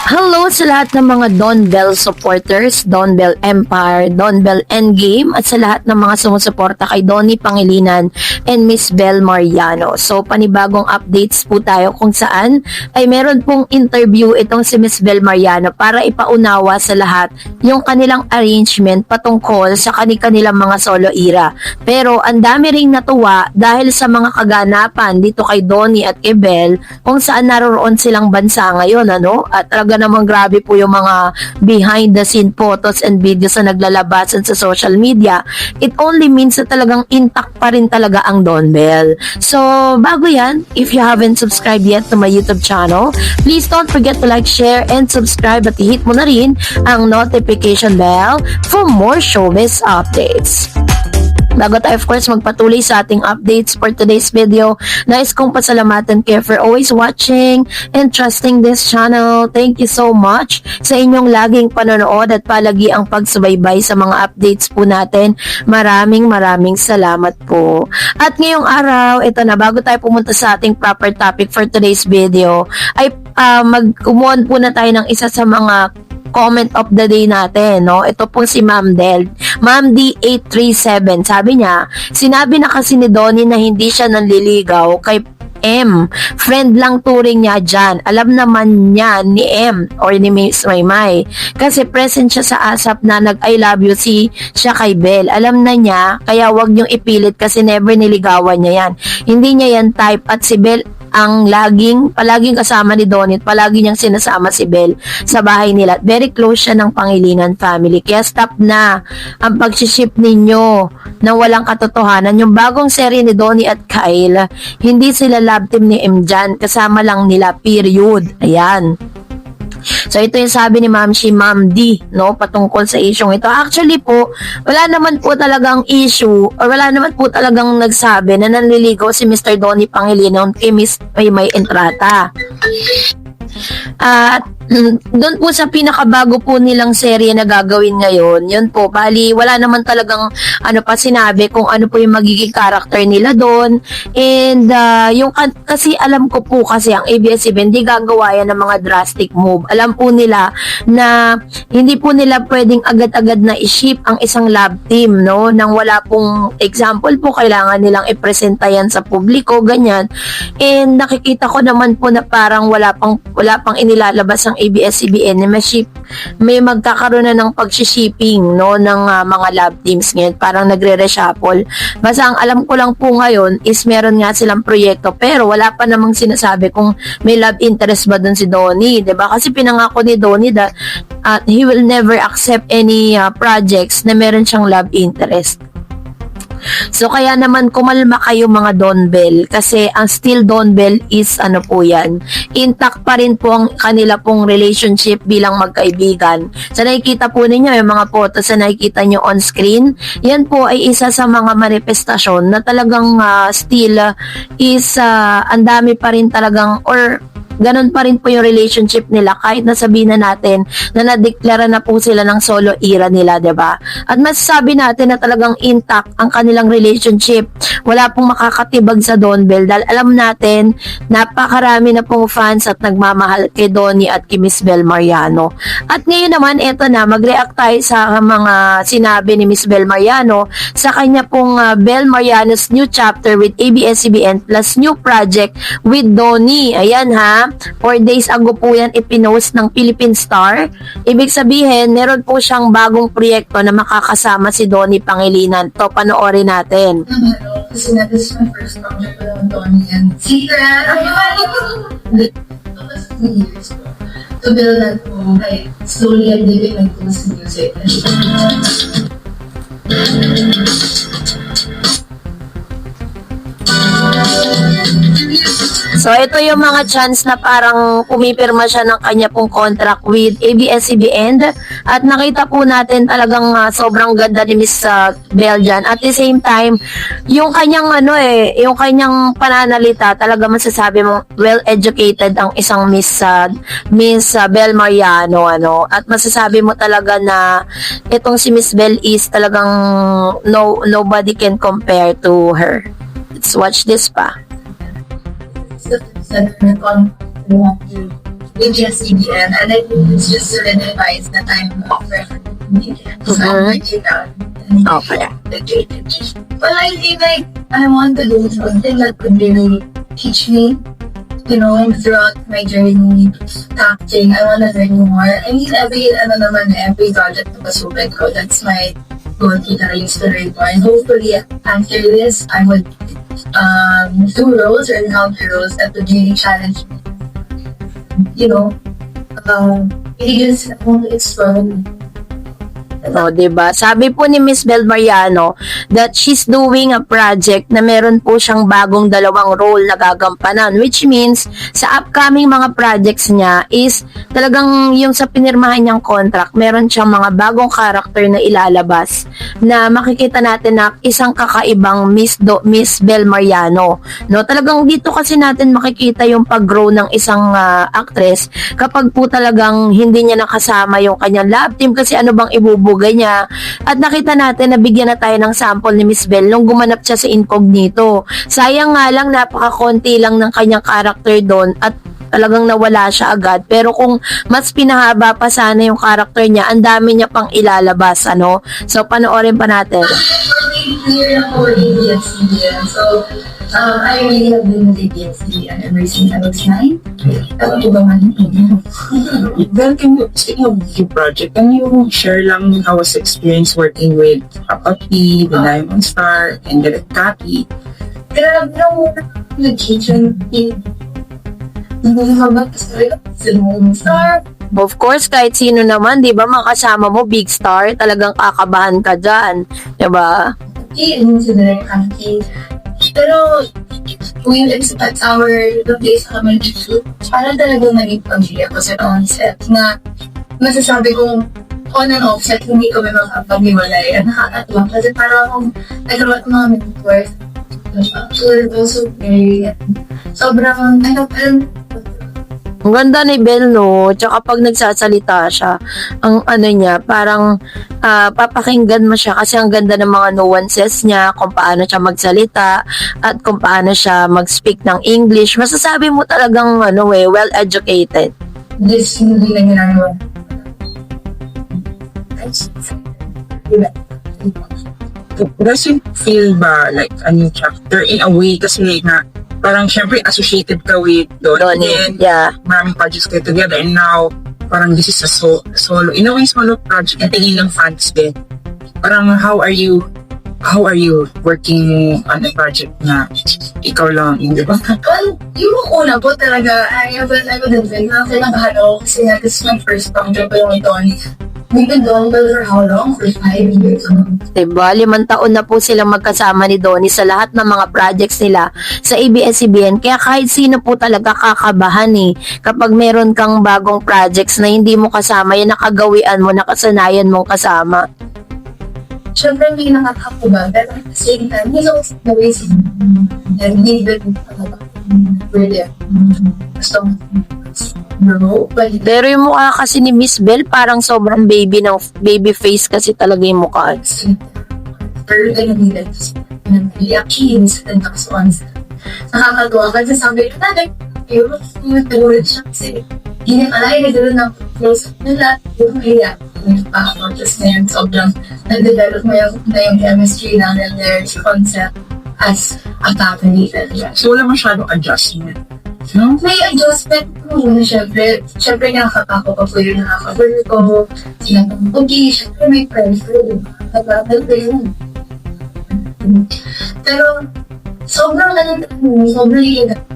Hello sa lahat ng mga Don Bell supporters, Don Bell Empire, Don Bell Endgame, at sa lahat ng mga sumusuporta kay Donnie Pangilinan and Miss Bel Mariano. So, panibagong updates po tayo kung saan ay meron pong interview itong si Miss Bel Mariano para ipaunawa sa lahat yung kanilang arrangement patungkol sa kanilang mga solo era. Pero, ang dami ring natuwa dahil sa mga kaganapan dito kay Donnie at kay Bel kung saan naroon silang bansa ngayon, ano? At talaga namang grabe po yung mga behind the scene photos and videos na naglalabasan sa social media. It only means na talagang intact pa rin talaga ang Don Bell. So, bago yan, if you haven't subscribed yet to my YouTube channel, please don't forget to like, share, and subscribe at i-hit mo na rin ang notification bell for more showbiz updates. Bago tayo, of course, magpatuloy sa ating updates for today's video, nais kong pasalamatan kayo for always watching and trusting this channel. Thank you so much sa inyong laging panonood at palagi ang pagsubaybay sa mga updates po natin. Maraming salamat po. At ngayong araw, ito na, bago tayo pumunta sa ating proper topic for today's video, ay mag-umuan po na tayo ng isa sa mga comment of the day natin, no? Ito po si Ma'am Del. Ma'am D837, sabi niya, sinabi na kasi ni Donnie na hindi siya nanliligaw kay M. Friend lang turing niya dyan. Alam naman niya ni M or ni Miss Maymay. Kasi present siya sa ASAP na nag-I love you siya kay Bel. Alam na niya, kaya wag niyong ipilit kasi never niligawan niya yan. Hindi niya yan type at si Bel ang palaging kasama ni Donnie at palagi niyang sinasama si Bel sa bahay nila. Very close siya ng Pangilinan family. Kaya stop na ang pag-ship ninyo na walang katotohanan. Yung bagong serye ni Donnie at Kyle, hindi sila love team ni M dyan. Kasama lang nila, period. Ayan. So, ito yung sabi ni Ma'am D, no, patungkol sa isyong ito. Actually po, wala naman po talagang issue, or wala naman po talagang nagsabi na nanliligaw si Mr. Donnie Pangilinan kay Miss Maymay Entrata. At doon po sa pinakabago po nilang serye na gagawin ngayon, yun po, bali wala naman talagang sinabi kung ano po yung magiging character nila doon. And kasi alam ko po kasi ang ABS-CBN hindi gagawa yan ng mga drastic move. Alam po nila na hindi po nila pwedeng agad-agad na i-ship ang isang love team, no, nang wala pong example po, kailangan nilang ipresenta yan sa publiko, ganyan. And nakikita ko naman po na parang wala pang inilalabas ang ABS-CBN na may magkakaroon na ng pag-shipping, no, ng mga love teams ngayon. Parang nagre-reshuffle. Basta ang alam ko lang po ngayon is meron nga silang proyekto pero wala pa namang sinasabi kung may love interest ba dun si Donnie, diba? Kasi pinangako ni Donnie that he will never accept any projects na meron siyang love interest. So, kaya naman kumalma kayo mga Don Bell kasi ang still Don Bell is po yan, intact pa rin po ang kanila pong relationship bilang magkaibigan. So, nakikita po ninyo yung mga photos na nakikita nyo on screen, yan po ay isa sa mga manifestasyon na talagang still is ang dami pa rin talagang, or ganun pa rin po yung relationship nila kahit nasabihin na natin na nadeklara na po sila ng solo era nila, diba? At masasabi natin na talagang intact ang kanilang relationship. Wala pong makakatibag sa Don Bell dahil alam natin napakarami na pong fans at nagmamahal kay Donnie at kay Miss Bel Mariano. At ngayon naman, eto na, mag-react tayo sa mga sinabi ni Miss Bel Mariano sa kanya pong Bel Mariano's new chapter with ABS-CBN plus new project with Donnie. Ayan ha. 4 days ago po yan ipinost ng Philippine Star. Ibig sabihin, meron po siyang bagong proyekto na makakasama si Donnie Pangilinan. To, panoorin natin. Kasi na, this is my first project with Donnie and Secret. Tapos 2 years ko. To build that po, like, slowly I'm dipping my toes in music. So, ito yung mga chance na parang pumipirma siya ng kanya pong contract with ABS-CBN at nakita po natin talagang sobrang ganda ni Miss Bel dyan. At the same time, yung kanyang yung kanyang pananalita, talaga masasabi mo well-educated ang isang Miss Bel Mariano, at masasabi mo talaga na itong si Miss Bel is talagang nobody can compare to her. Let's watch this pa. Said na con, I want you ABS-CBN, and I think it's just solidifies that I'm perfect. So I'm working out. Okay. Well, I think like I want to do something that could really teach me, you know, throughout my journey, acting. I want to learn more. I mean, every project na pasubay ko, that's my goal to learn more. And hopefully, after this, I would do roles or encounter roles that would really challenge me. You know, really just want to explore. O, diba? Sabi po ni Miss Bel Mariano that she's doing a project na meron po siyang bagong 2 role na gagampanan, which means sa upcoming mga projects niya is talagang yung sa pinirmahan niyang contract, meron siyang mga bagong character na ilalabas na makikita natin na isang kakaibang Miss Bel Mariano. No? Talagang dito kasi natin makikita yung pag-grow ng isang actress kapag po talagang hindi niya nakasama yung kanyang love team, kasi ano bang ibubugay niya. At nakita natin na bigyan na tayo ng sample ni Miss Bel nung gumanap siya sa Incognito. Sayang nga lang, napaka-konti lang ng kanyang character doon at talagang nawala siya agad. Pero kung mas pinahaba pa sana yung character niya, ang dami niya pang ilalabas, ano? So, panoorin pa natin. Clear ako ABS-CBN. So, I really have been with ABS-CBN ever since I was 9. Ewan ko ba man Well, speaking of your project, can you share lang how was the experience working with Papa P, the Diamond Star, and the Kati? Grabe no nag-kitchen team. Hindi ko ba kasi Diamond Star. Of course, kahit sino naman, di ba, makasama mo, big star, talagang kakabahan ka dyan. Di ba? And to the Kati. Pero, when it's at the place kami dito, parang talagang naging pamilya ko sa concept na masasabi kong on and off set, hindi ko may makapag-iwalay. At nakakatuwa kasi parang akong nagkaroon ng mga mentors. So, also very, sobrang, Ang ganda ni Bel, no? Tsaka pag nagsasalita siya, ang ano niya, parang papakinggan mo siya kasi ang ganda ng mga nuances niya, kung paano siya magsalita, at kung paano siya mag-speak ng English. Masasabi mo talagang, well-educated. this hindi na ginagawa. Does it feel ba like a new chapter in a way kasi na parang syempre associated ka with Donnie and Yeah. maraming projects kayo together, and now parang this is a solo, in a way solo project, and tingin ng fans din. Parang how are you working on a project na ikaw lang, di ba? Well, yung una po talaga, I wouldn't say na kailangan ako kasi nga this is my first project pa yung ito. We've been doing it for how long? For 5 years. Diba? 5 taon na po silang magkasama ni Donnie sa lahat ng mga projects nila sa ABS-CBN. Kaya kahit sino po talaga kakabahan kapag meron kang bagong projects na hindi mo kasama, yung nakagawian mo, nakasanayan mong kasama. Siyempre may nakakakuba, pero at the same time, he's also the way and he's been really gusto no, but Pero yung mukha kasi ni Miss Bel, parang sobrang baby face kasi talaga yung mukha. pero ganun actually and talks once nakakagawa kasi sabi ko yung tulad siya kasi hindi pala yung nagkaroon ng close nila yung kaya yung pa-focus na yun sobrang nag-develop na yung chemistry namin there's concept as a family. So wala masyadong adjustment, no? May adjustment ko muna syempre nakakapako pa po yung nakaka-work ko okay, syempre may pressure nag-battle ko yun pero sobrang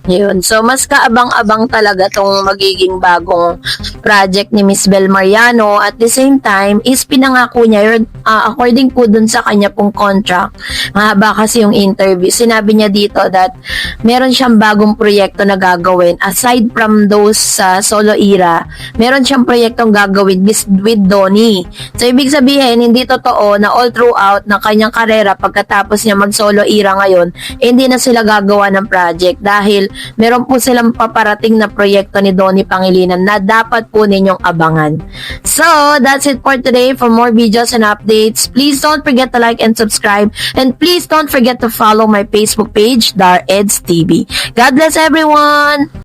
Yun. So, mas kaabang-abang talaga tong magiging bagong project ni Miss Bel Mariano. At the same time, is pinangako niya, according po dun sa kanya pong contract, mahaba kasi yung interview, sinabi niya dito that meron siyang bagong proyekto na gagawin. Aside from those sa solo era, meron siyang proyektong gagawin with Donnie. So, ibig sabihin, hindi totoo na all throughout ng kanyang karera, pagkatapos niya mag-solo era ngayon, hindi na sila gagawa ng project dahil meron po silang paparating na proyekto ni Donnie Pangilinan na dapat po ninyong abangan. So, that's it for today. For more videos and updates, please don't forget to like and subscribe, and please don't forget to follow my Facebook page, Dar Eds TV. God bless everyone!